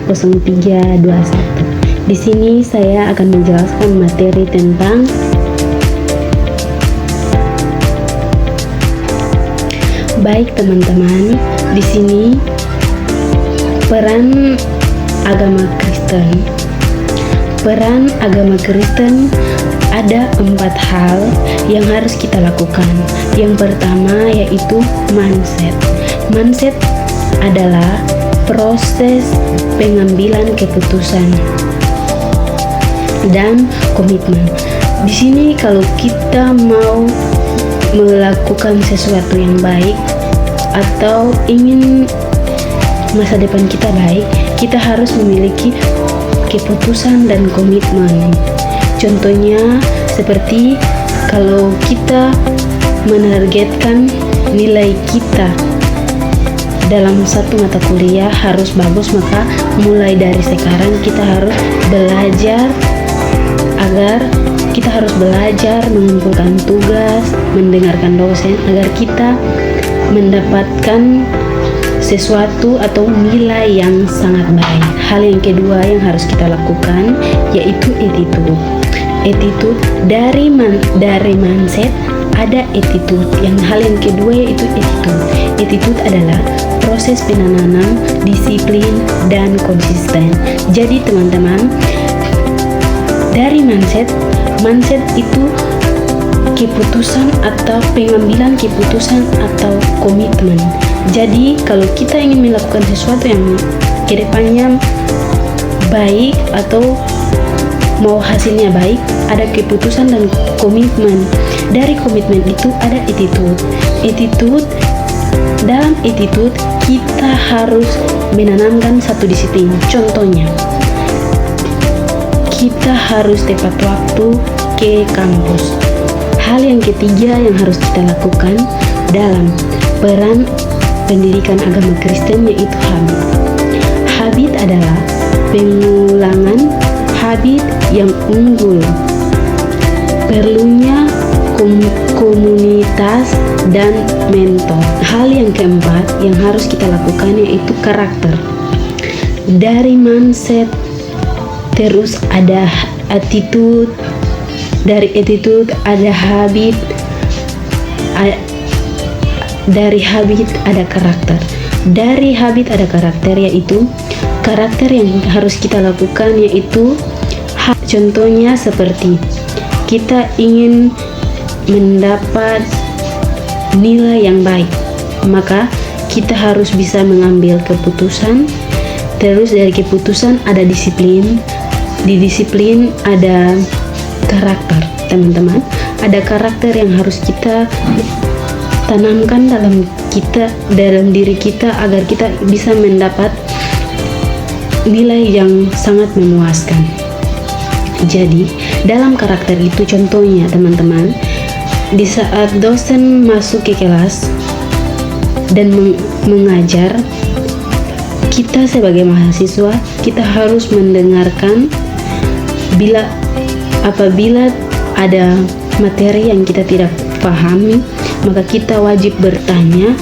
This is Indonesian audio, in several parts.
0321. Di sini saya akan menjelaskan materi tentang baik teman-teman. Di sini peran agama Kristen. Peran agama Kristen ada 4 hal yang harus kita lakukan. Yang pertama yaitu mindset. Mindset adalah proses pengambilan keputusan dan komitmen. Di sini kalau kita mau melakukan sesuatu yang baik atau ingin masa depan kita baik, kita harus memiliki keputusan dan komitmen. Contohnya seperti kalau kita menargetkan nilai kita dalam satu mata kuliah harus bagus, maka mulai dari sekarang kita harus belajar mengumpulkan tugas, mendengarkan dosen agar kita mendapatkan sesuatu atau nilai yang sangat baik. Hal yang kedua yang harus kita lakukan yaitu attitude. Attitude dari mindset ada attitude. Hal yang kedua yaitu attitude. Attitude adalah proses penanam disiplin dan konsisten. Jadi teman-teman, dari mindset itu keputusan atau pengambilan keputusan atau komitmen. Jadi kalau kita ingin melakukan sesuatu yang kedepannya baik atau mau hasilnya baik, ada keputusan dan komitmen. Dari komitmen itu ada attitude. Dalam attitude kita harus menanamkan satu disiplin. Contohnya, kita harus tepat waktu ke kampus. Hal yang ketiga yang harus kita lakukan dalam peran pendidikan agama Kristen yaitu habit. Habit adalah pengulangan habit yang unggul. Perlunya komunitas dan mentor. Hal yang keempat yang harus kita lakukan yaitu karakter. Dari mindset terus ada attitude, dari attitude ada habit, dari habit ada karakter. Dari habit ada karakter, yaitu karakter yang harus kita lakukan yaitu contohnya seperti kita ingin mendapat nilai yang baik, maka kita harus bisa mengambil keputusan. Terus dari keputusan ada disiplin. Di disiplin ada karakter, teman-teman. Ada karakter yang harus kita tanamkan dalam diri kita agar kita bisa mendapat nilai yang sangat memuaskan. Jadi dalam karakter itu contohnya teman-teman, di saat dosen masuk ke kelas dan mengajar, kita sebagai mahasiswa kita harus mendengarkan. Apabila ada materi yang kita tidak pahami, maka kita wajib bertanya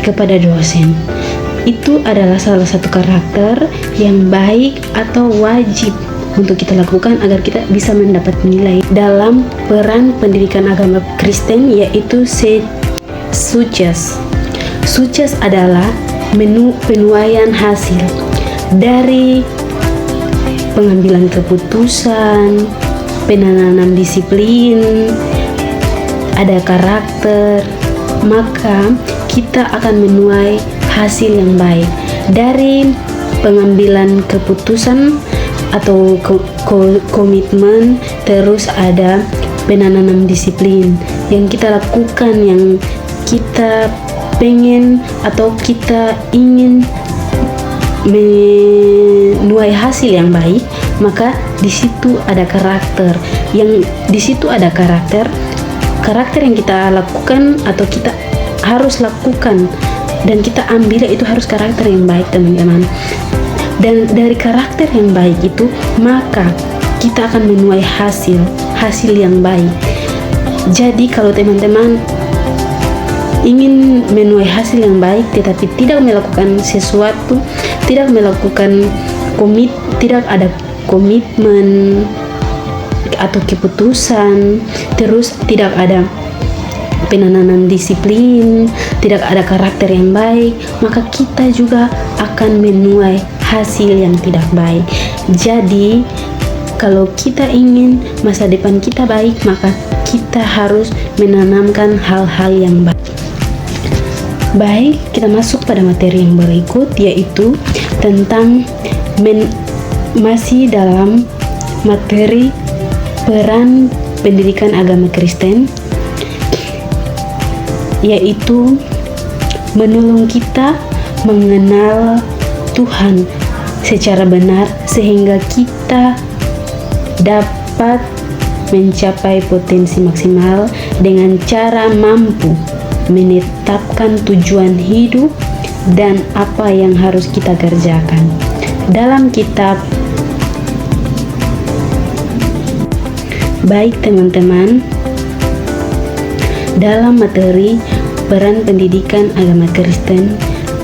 kepada dosen. Itu adalah salah satu karakter yang baik atau wajib untuk kita lakukan agar kita bisa mendapat nilai dalam peran pendidikan agama Kristen yaitu sukses. Sukses adalah penuaian hasil dari pengambilan keputusan, penanam disiplin, ada karakter, maka kita akan menuai hasil yang baik dari pengambilan keputusan atau komitmen. Terus ada penanam disiplin yang kita lakukan, yang kita pengen atau kita ingin menuai hasil yang baik, maka di situ ada karakter. Yang di situ ada karakter yang kita lakukan atau kita harus lakukan dan kita ambil itu harus karakter yang baik, teman-teman. Dan dari karakter yang baik itu maka kita akan menuai hasil yang baik. Jadi kalau teman-teman ingin menuai hasil yang baik tetapi tidak melakukan sesuatu, tidak melakukan tidak ada komitmen atau keputusan, terus tidak ada penanaman disiplin, tidak ada karakter yang baik, maka kita juga akan menuai hasil yang tidak baik. Jadi kalau kita ingin masa depan kita baik, maka kita harus menanamkan hal-hal yang baik. Baik, kita masuk pada materi yang berikut, yaitu tentang masih dalam materi peran pendidikan agama Kristen, yaitu menolong kita mengenal Tuhan secara benar sehingga kita dapat mencapai potensi maksimal dengan cara mampu menetapkan tujuan hidup dan apa yang harus kita kerjakan. Dalam kitab, baik teman-teman, dalam materi peran pendidikan agama Kristen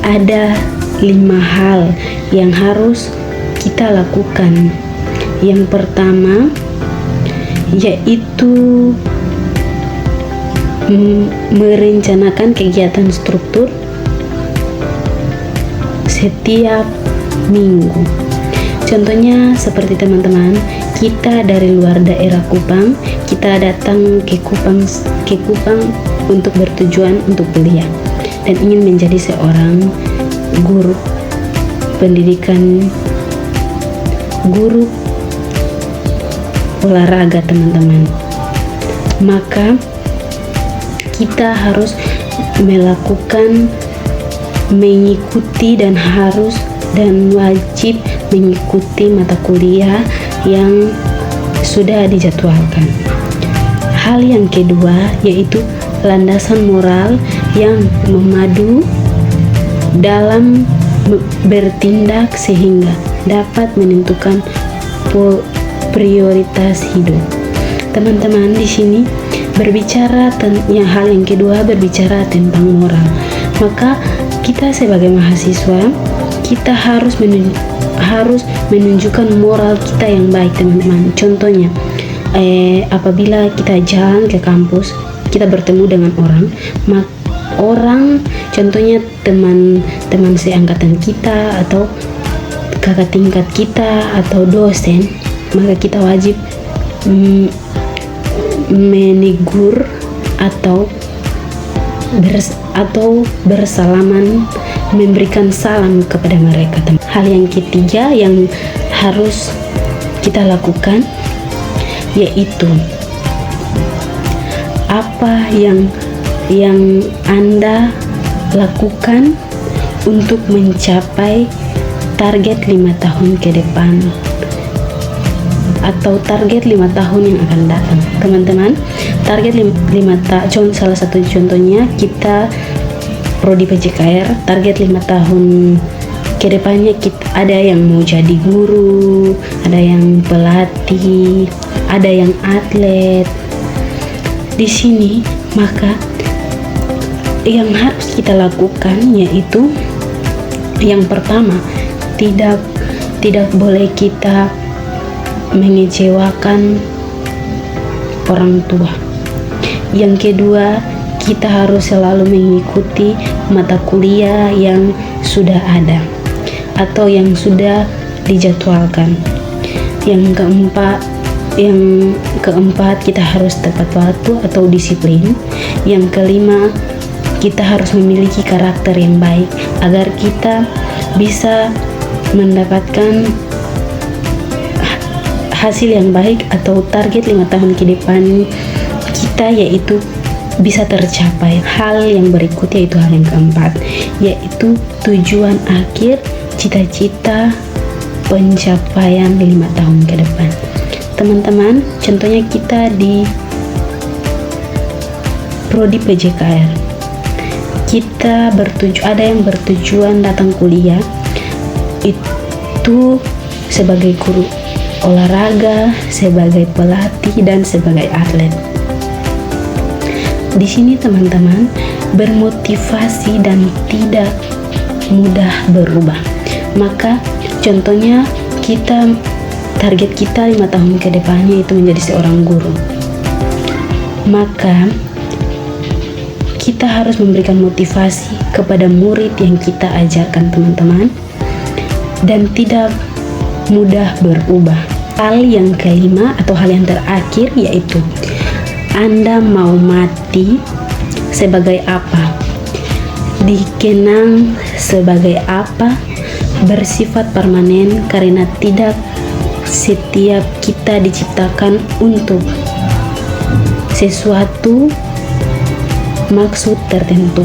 ada 5 hal yang harus kita lakukan. Yang pertama yaitu merencanakan kegiatan struktur setiap minggu. Contohnya seperti teman-teman, kita dari luar daerah Kupang, kita datang ke Kupang untuk bertujuan untuk kuliah dan ingin menjadi seorang guru pendidikan, guru olahraga teman-teman. Maka kita harus mengikuti dan wajib mengikuti mata kuliah yang sudah dijadwalkan. Hal yang kedua yaitu landasan moral yang memadu dalam bertindak sehingga dapat menentukan prioritas hidup. Teman-teman, di sini berbicara hal yang kedua berbicara tentang moral. Maka kita sebagai mahasiswa, kita harus menunjukkan moral kita yang baik, teman-teman. Contohnya, apabila kita jalan ke kampus, kita bertemu dengan orang, contohnya teman seangkatan kita atau kakak tingkat kita atau dosen, maka kita wajib menegur atau bersalaman, memberikan salam kepada mereka. Hal yang ketiga yang harus kita lakukan yaitu apa yang Anda lakukan untuk mencapai target 5 tahun ke depan atau target 5 tahun yang akan datang. Teman-teman, target 5 tahun, salah satu contohnya kita prodi PJKR, target 5 tahun ke depannya ada yang mau jadi guru, ada yang pelatih, ada yang atlet. Di sini maka yang harus kita lakukan yaitu yang pertama, tidak boleh kita mengecewakan orang tua. Yang kedua, kita harus selalu mengikuti mata kuliah yang sudah ada atau yang sudah dijadwalkan. Yang keempat, kita harus tepat waktu atau disiplin. Yang kelima, kita harus memiliki karakter yang baik agar kita bisa mendapatkan hasil yang baik atau target 5 tahun ke depan kita yaitu bisa tercapai. Hal yang berikut yaitu hal yang keempat, yaitu tujuan akhir, cita-cita pencapaian 5 tahun ke depan. Teman-teman, contohnya kita di prodi PJKR, kita ada yang bertujuan datang kuliah itu sebagai guru olahraga, sebagai pelatih, dan sebagai atlet. Di sini teman-teman, bermotivasi dan tidak mudah berubah. Maka contohnya target kita 5 tahun ke depannya itu menjadi seorang guru. Maka kita harus memberikan motivasi kepada murid yang kita ajarkan, teman-teman, dan tidak mudah berubah. Hal yang kelima atau hal yang terakhir yaitu Anda mau mati sebagai apa? Dikenang sebagai apa? Bersifat permanen karena tidak setiap kita diciptakan untuk sesuatu maksud tertentu.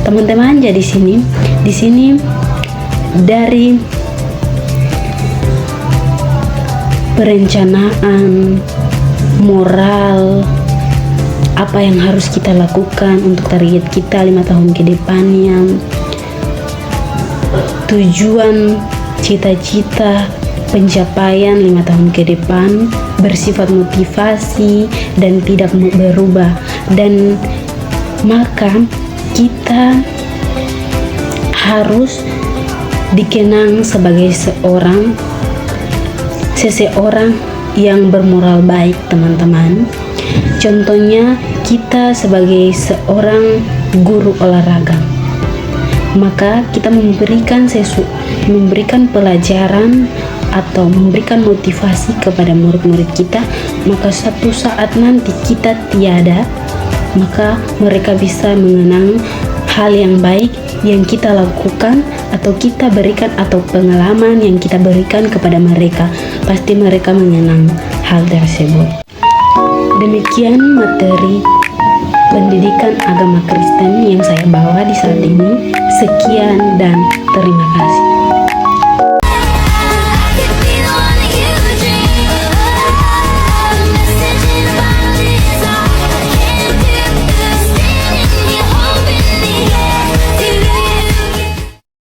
Teman-teman, jadi di sini dari perencanaan moral apa yang harus kita lakukan untuk target kita 5 tahun ke depannya, tujuan cita-cita pencapaian 5 tahun ke depan bersifat motivasi dan tidak berubah. Dan maka kita harus dikenang sebagai seseorang yang bermoral baik, teman-teman. Contohnya kita sebagai seorang guru olahraga, maka kita memberikan pelajaran atau memberikan motivasi kepada murid-murid kita, maka suatu saat nanti kita tiada, maka mereka bisa mengenang hal yang baik yang kita lakukan atau kita berikan, atau pengalaman yang kita berikan kepada mereka. Pasti mereka mengenang hal tersebut. Demikian materi pendidikan agama Kristen yang saya bawa di saat ini. Sekian dan terima kasih.